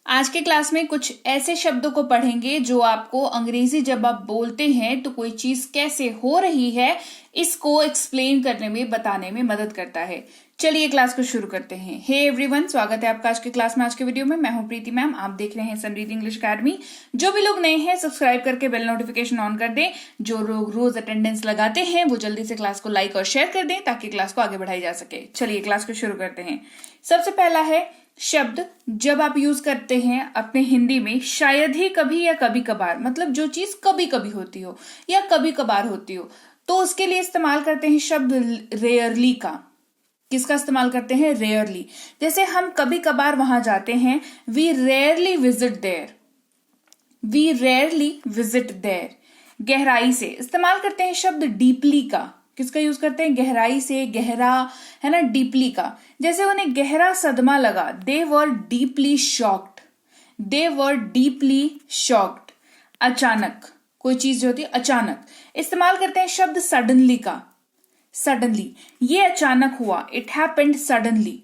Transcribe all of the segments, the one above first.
आज के क्लास में कुछ ऐसे शब्दों को पढ़ेंगे जो आपको अंग्रेजी जब आप बोलते हैं तो कोई चीज कैसे हो रही है इसको एक्सप्लेन करने में बताने में मदद करता है। चलिए क्लास को शुरू करते हैं। हे एवरीवन, स्वागत है आपका आज के क्लास में। आज के वीडियो में मैं हूं प्रीति मैम, आप देख रहे हैं समृद्धि इंग्लिश अकेडमी। जो भी लोग नए हैं सब्सक्राइब करके बेल नोटिफिकेशन ऑन कर दें। जो लोग रोज अटेंडेंस लगाते हैं वो जल्दी से क्लास को लाइक और शेयर कर दें ताकि क्लास को आगे बढ़ाई जा सके। चलिए क्लास को शुरू करते हैं। सबसे पहला है शब्द जब आप यूज करते हैं अपने हिंदी में शायद ही कभी या कभी कभार, मतलब जो चीज कभी कभी होती हो या कभी कभार होती हो, तो उसके लिए इस्तेमाल करते हैं शब्द रेयरली का। किसका इस्तेमाल करते हैं? रेयरली। जैसे हम कभी कभार वहां जाते हैं, we rarely visit there, we rarely visit there. गहराई से इस्तेमाल करते हैं शब्द डीपली का। किसका यूज करते हैं? गहराई से, गहरा है ना, डीपली का। जैसे उन्हें गहरा सदमा लगा, दे वर डीपली शॉक्ड, दे वर डीपली शॉक्ड। अचानक, कोई चीज जो होती है अचानक, इस्तेमाल करते हैं शब्द सडनली का। सडनली, ये अचानक हुआ, it happened suddenly,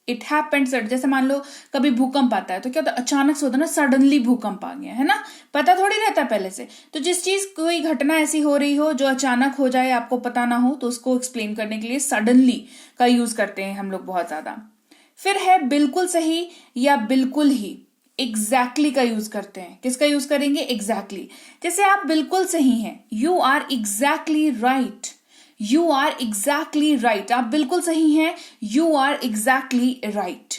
it happened sudden. जैसे मान लो कभी भूकंप आता है तो क्या होता है? अचानक से होता है ना, सडनली भूकंप आ गया, है ना, पता थोड़ी रहता है पहले से। तो जिस चीज कोई घटना ऐसी हो रही हो जो अचानक हो जाए, आपको पता ना हो, तो उसको एक्सप्लेन करने के लिए सडनली का यूज करते हैं हम लोग बहुत ज्यादा। फिर है बिल्कुल सही या बिल्कुल ही, एग्जैक्टली का यूज करते हैं। किसका यूज करेंगे? एग्जैक्टली। जैसे आप बिल्कुल सही हैं, you are exactly right, you are exactly right. आप बिल्कुल सही हैं, यू आर एग्जैक्टली राइट।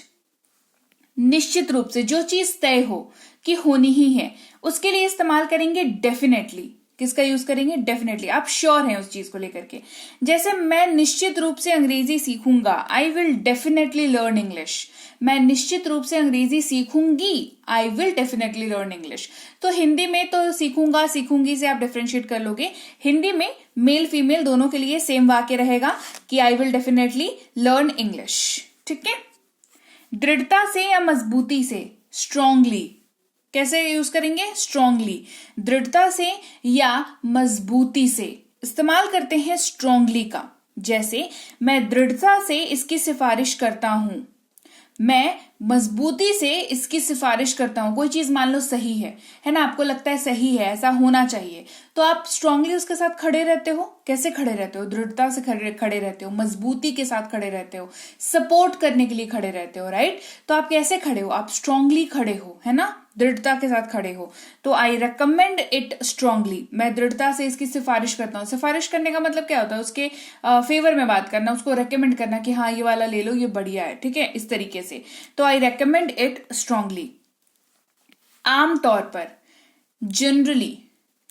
निश्चित रूप से, जो चीज तय हो कि होनी ही है, उसके लिए इस्तेमाल करेंगे डेफिनेटली। किसका यूज करेंगे? डेफिनेटली। आप श्योर हैं उस चीज को लेकर के। जैसे मैं निश्चित रूप से अंग्रेजी सीखूंगा, I will definitely learn English. मैं निश्चित रूप से अंग्रेजी सीखूंगी, I will definitely learn English. तो हिंदी में तो सीखूंगा सीखूंगी से आप डिफरेंशिएट कर लोगे। हिंदी में मेल फीमेल दोनों के लिए सेम वाक्य रहेगा कि आई विल डेफिनेटली लर्न इंग्लिश। ठीक है। दृढ़ता से या मजबूती से, स्ट्रांगली। कैसे यूज करेंगे? स्ट्रांगली। दृढ़ता से या मजबूती से इस्तेमाल करते हैं स्ट्रांगली का। जैसे मैं दृढ़ता से इसकी सिफारिश करता हूं, मैं मजबूती से इसकी सिफारिश करता हूं। कोई चीज मान लो सही है ना, आपको लगता है सही है, ऐसा होना चाहिए, तो आप स्ट्रांगली उसके साथ खड़े रहते हो। कैसे खड़े रहते हो? दृढ़ता से खड़े रहते हो, मजबूती के साथ खड़े रहते हो, सपोर्ट करने के लिए खड़े रहते हो, राइट। तो आप कैसे खड़े हो? आप स्ट्रांगली खड़े हो, है ना, दृढ़ता के साथ खड़े हो। तो आई रिकमेंड इट स्ट्रांगली, मैं दृढ़ता से इसकी सिफारिश करता हूँ। सिफारिश करने का मतलब क्या होता है? उसके फेवर में बात करना, उसको रेकमेंड करना कि हाँ ये वाला ले लो, ये बढ़िया है, ठीक है, इस तरीके से। तो आई रेकमेंड इट स्ट्रांगली। आमतौर पर, जनरली,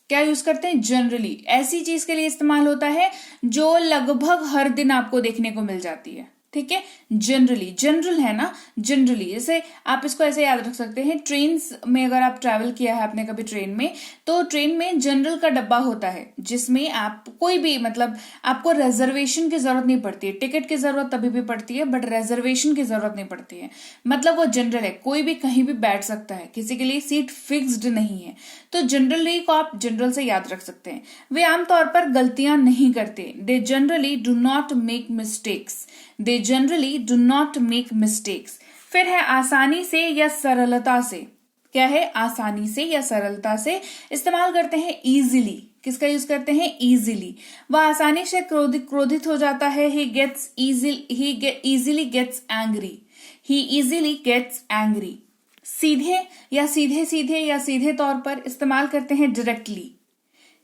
क्या यूज करते हैं? जनरली। ऐसी चीज के लिए इस्तेमाल होता है जो लगभग हर दिन आपको देखने को मिल जाती है, ठीक है। जनरली, जनरल है ना, जनरली। जैसे आप इसको ऐसे याद रख सकते हैं, ट्रेन में अगर आप ट्रैवल किया है आपने कभी ट्रेन में, तो ट्रेन में जनरल का डब्बा होता है जिसमें आप कोई भी, मतलब आपको रिजर्वेशन की जरूरत नहीं पड़ती है। टिकट की जरूरत तभी भी पड़ती है बट रिजर्वेशन की जरूरत नहीं पड़ती है। मतलब वो जनरल है, कोई भी कहीं भी बैठ सकता है, किसी के लिए सीट फिक्स्ड नहीं है। तो जनरली को आप जनरल से याद रख सकते हैं। वे आमतौर पर गलतियां नहीं करते, they generally do not make mistakes, they generally do not make mistakes. फिर है आसानी से या सरलता से। क्या है? आसानी से या सरलता से इस्तेमाल करते हैं इजीली। किसका यूज करते हैं? इजीली। वह आसानी से क्रोधित हो जाता है, he easily gets angry, he easily gets angry। सीधे या सीधे सीधे या सीधे तौर पर इस्तेमाल करते हैं डायरेक्टली।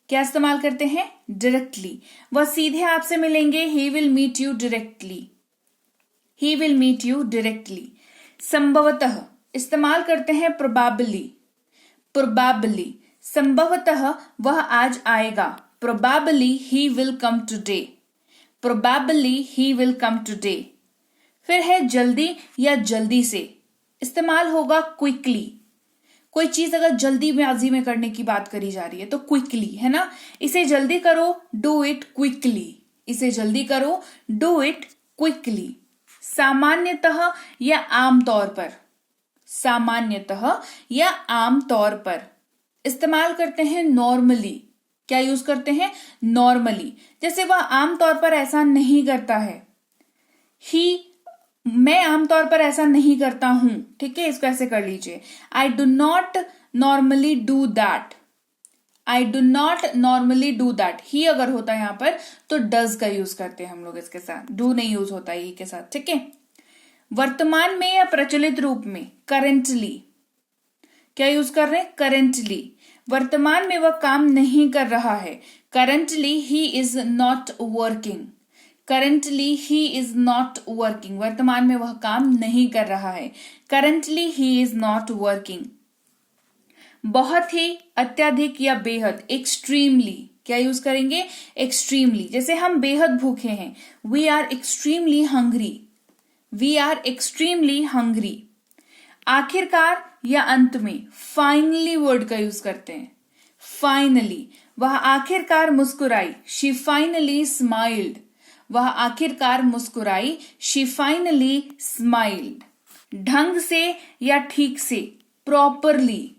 क्या इस्तेमाल करते हैं? डायरेक्टली। वह सीधे आपसे मिलेंगे, he will meet you directly, he will meet you directly। संभवतः इस्तेमाल करते हैं probably, probably। संभवतः वह आज आएगा, probably he will come today, probably he will come today। फिर है जल्दी या जल्दी से, इस्तेमाल होगा क्विकली। कोई चीज अगर जल्दीबाजी में करने की बात करी जा रही है तो क्विकली, है ना, इसे जल्दी करो, डू इट क्विकली, इसे जल्दी करो, डू इट क्विकली। सामान्यतः या आमतौर पर, सामान्यतः या आमतौर पर इस्तेमाल करते हैं नॉर्मली। क्या यूज करते हैं? नॉर्मली। जैसे वह आमतौर पर ऐसा नहीं करता है, ही मैं आमतौर पर ऐसा नहीं करता हूं, ठीक है, इसको ऐसे कर लीजिए, I do not normally do that, I do not normally do that. ही अगर होता है यहां पर तो डज का यूज करते हैं हम लोग इसके साथ, डू नहीं यूज होता ही के साथ, ठीक है। वर्तमान में या प्रचलित रूप में, करेंटली, क्या यूज कर रहे हैं, करेंटली। वर्तमान में वह काम नहीं कर रहा है, currently he is not working, currently he is not working, वर्तमान में वह काम नहीं कर रहा है, currently he is not working. बहुत ही, अत्यधिक या बेहद, एक्सट्रीमली, क्या यूज करेंगे, एक्सट्रीमली। जैसे हम बेहद भूखे हैं, we are extremely hungry, we are extremely hungry. आखिरकार या अंत में, फाइनली वर्ड का यूज करते हैं, फाइनली। वह आखिरकार मुस्कुराई, शी फाइनली स्माइल्ड, वह आखिरकार मुस्कुराई, शी फाइनली स्माइल्ड। ढंग से या ठीक से, प्रॉपरली,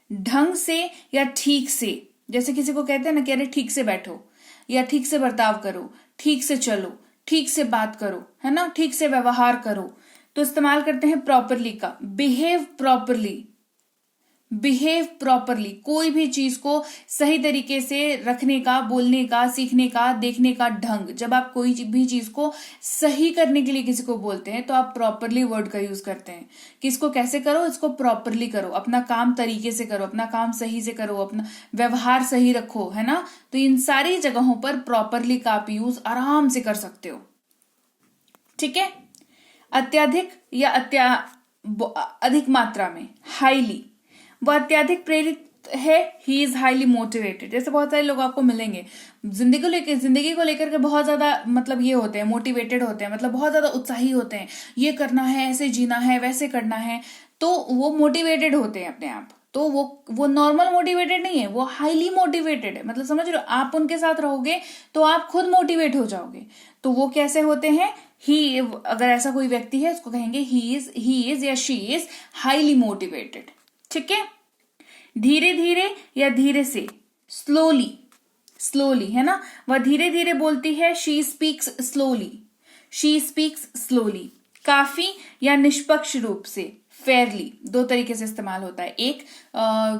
ढंग से या ठीक से। जैसे किसी को कहते हैं ना कि अरे ठीक से बैठो, या ठीक से बर्ताव करो, ठीक से चलो, ठीक से बात करो, है ना, ठीक से व्यवहार करो, तो इस्तेमाल करते हैं प्रॉपरली का। बिहेव प्रॉपरली, बिहेव प्रॉपरली, कोई भी चीज को सही तरीके से रखने का, बोलने का, सीखने का, देखने का ढंग। जब आप कोई भी चीज को सही करने के लिए किसी को बोलते हैं तो आप प्रॉपरली वर्ड का यूज करते हैं कि इसको कैसे करो, इसको प्रॉपरली करो, अपना काम तरीके से करो, अपना काम सही से करो, अपना व्यवहार सही रखो, है ना। तो इन सारी जगहों पर प्रॉपरली का आप यूज आराम से कर सकते हो, ठीक है। अत्यधिक या अधिक मात्रा में, हाईली, वह अत्यधिक प्रेरित है, ही इज हाईली मोटिवेटेड। जैसे बहुत सारे लोग आपको मिलेंगे जिंदगी को लेकर के बहुत ज्यादा मतलब ये होते हैं, मोटिवेटेड होते हैं, मतलब बहुत ज्यादा उत्साही होते हैं, ये करना है, ऐसे जीना है, वैसे करना है, तो वो मोटिवेटेड होते हैं अपने आप। तो वो नॉर्मल मोटिवेटेड नहीं है, वो हाईली मोटिवेटेड है। मतलब समझ रहे हो, आप उनके साथ रहोगे तो आप खुद मोटिवेट हो जाओगे। तो वो कैसे होते हैं, ही, अगर ऐसा कोई व्यक्ति है उसको कहेंगे ही इज या शी इज हाईली मोटिवेटेड, ठीक है। धीरे धीरे या धीरे से, स्लोली, स्लोली, है ना, वह धीरे धीरे बोलती है, she speaks slowly, she speaks slowly. काफी या निष्पक्ष रूप से, फेयरली, दो तरीके से इस्तेमाल होता है। एक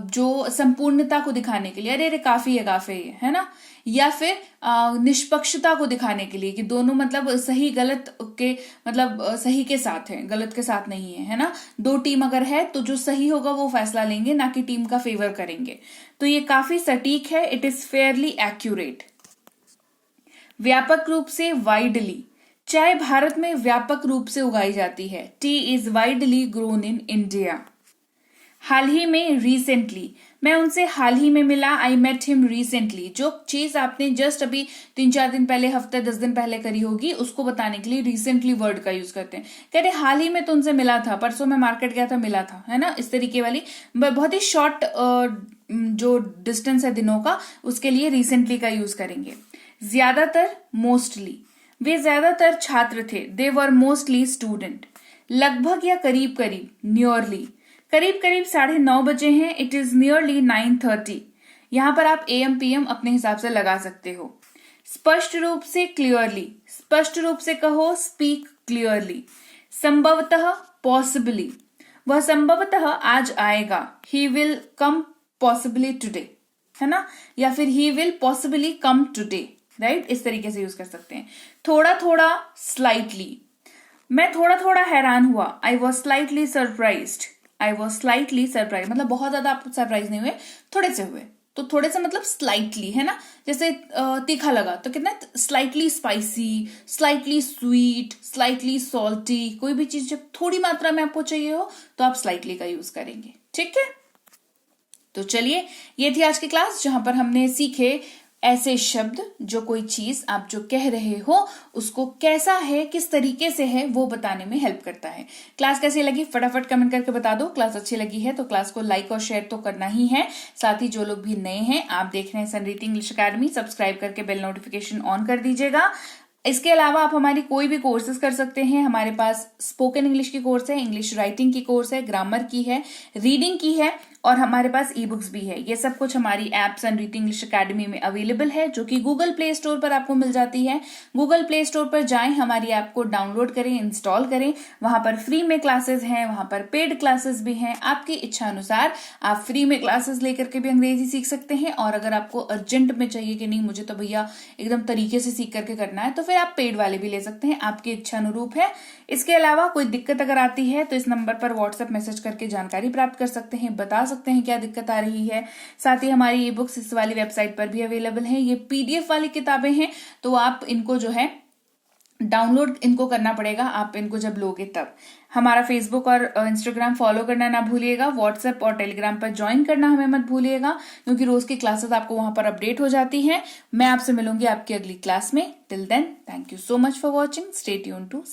जो संपूर्णता को दिखाने के लिए, अरे काफी है ना, या फिर निष्पक्षता को दिखाने के लिए कि दोनों मतलब सही गलत के, मतलब सही के साथ है, गलत के साथ नहीं है, है ना। दो टीम अगर है तो जो सही होगा वो फैसला लेंगे, ना कि टीम का फेवर करेंगे। तो ये काफी सटीक है, इट इज फेयरली एक्यूरेट। व्यापक रूप से, वाइडली, चाय भारत में व्यापक रूप से उगाई जाती है, tea is widely grown in India. हाल ही में, रिसेंटली, मैं उनसे हाल ही में मिला, आई मेट हिम रिसेंटली। जो चीज आपने जस्ट अभी 3-4 दिन पहले, हफ्ते 10 दिन पहले करी होगी, उसको बताने के लिए रिसेंटली वर्ड का यूज करते हैं। कहते हाल ही में तो उनसे मिला था, परसों मैं मार्केट गया था, मिला था, है ना, इस तरीके वाली बहुत ही शॉर्ट जो डिस्टेंस है दिनों का, उसके लिए रिसेंटली का यूज करेंगे। ज्यादातर, मोस्टली, वे ज्यादातर छात्र थे, दे वर मोस्टली स्टूडेंट। लगभग या करीब करीब, नियरली, करीब करीब 9:30 बजे हैं, इट इज नियरली 9:30। यहां पर आप AM PM अपने हिसाब से लगा सकते हो। स्पष्ट रूप से, क्लियरली, स्पष्ट रूप से कहो, स्पीक क्लियरली। संभवतः, पॉसिबली, वह संभवतः आज आएगा, he will come possibly today, है ना, या फिर he will possibly come today, right, इस तरीके से यूज कर सकते हैं। थोड़ा थोड़ा, स्लाइटली, मैं थोड़ा थोड़ा हैरान हुआ, I was slightly surprised, I was slightly surprise, मतलब बहुत ज्यादा आप सरप्राइज नहीं हुए, थोड़े से हुए। तो थोड़े से मतलब स्लाइटली, है ना, जैसे तीखा लगा तो कितना, slightly spicy, slightly sweet, slightly salty. कोई भी चीज जब थोड़ी मात्रा में आपको चाहिए हो तो आप स्लाइटली का यूज करेंगे, ठीक है। तो चलिए, ये थी आज की क्लास जहां पर हमने सीखे ऐसे शब्द जो कोई चीज आप जो कह रहे हो उसको कैसा है, किस तरीके से है, वो बताने में हेल्प करता है। क्लास कैसी लगी फटाफट कमेंट करके बता दो। क्लास अच्छी लगी है तो क्लास को लाइक और शेयर तो करना ही है। साथ ही जो लोग भी नए हैं, आप देख रहे हैं सनरीति इंग्लिश अकेडमी, सब्सक्राइब करके बेल नोटिफिकेशन ऑन कर दीजिएगा। इसके अलावा आप हमारी कोई भी कोर्सेज कर सकते हैं। हमारे पास स्पोकन इंग्लिश की कोर्स है, इंग्लिश राइटिंग की कोर्स है, ग्रामर की है, रीडिंग की है और हमारे पास ई बुक्स भी है। ये सब कुछ हमारी apps and reading English academy में अवेलेबल है, जो कि गूगल प्ले स्टोर पर आपको मिल जाती है। गूगल प्ले स्टोर पर जाएं, हमारी ऐप को डाउनलोड करें, इंस्टॉल करें। वहां पर फ्री में क्लासेस हैं, वहां पर पेड क्लासेस भी हैं। आपकी इच्छा अनुसार आप फ्री में क्लासेस लेकर के भी अंग्रेजी सीख सकते हैं, और अगर आपको अर्जेंट में चाहिए कि नहीं मुझे तो भैया एकदम तरीके से सीख करके करना है, तो फिर आप पेड वाले भी ले सकते हैं, आपकी इच्छा अनुरूप है। इसके अलावा कोई दिक्कत अगर आती है तो इस नंबर पर व्हाट्सएप मैसेज करके जानकारी प्राप्त कर सकते हैं, बता सकते हैं क्या दिक्कत आ रही है। साथ ही हमारी ई बुक्स इस वाली वेबसाइट पर भी अवेलेबल है। ये पीडीएफ वाली किताबें हैं, तो आप इनको जो है डाउनलोड इनको करना पड़ेगा, आप इनको जब लोगे तब। हमारा फेसबुक और इंस्टाग्राम फॉलो करना ना भूलिएगा। व्हाट्सएप और टेलीग्राम पर ज्वाइन करना हमें मत भूलिएगा, क्योंकि रोज की क्लासेस आपको वहां पर अपडेट हो जाती हैं। मैं आपसे मिलूंगी आपकी अगली क्लास में। Till then, thank you so much for watching. Stay tuned to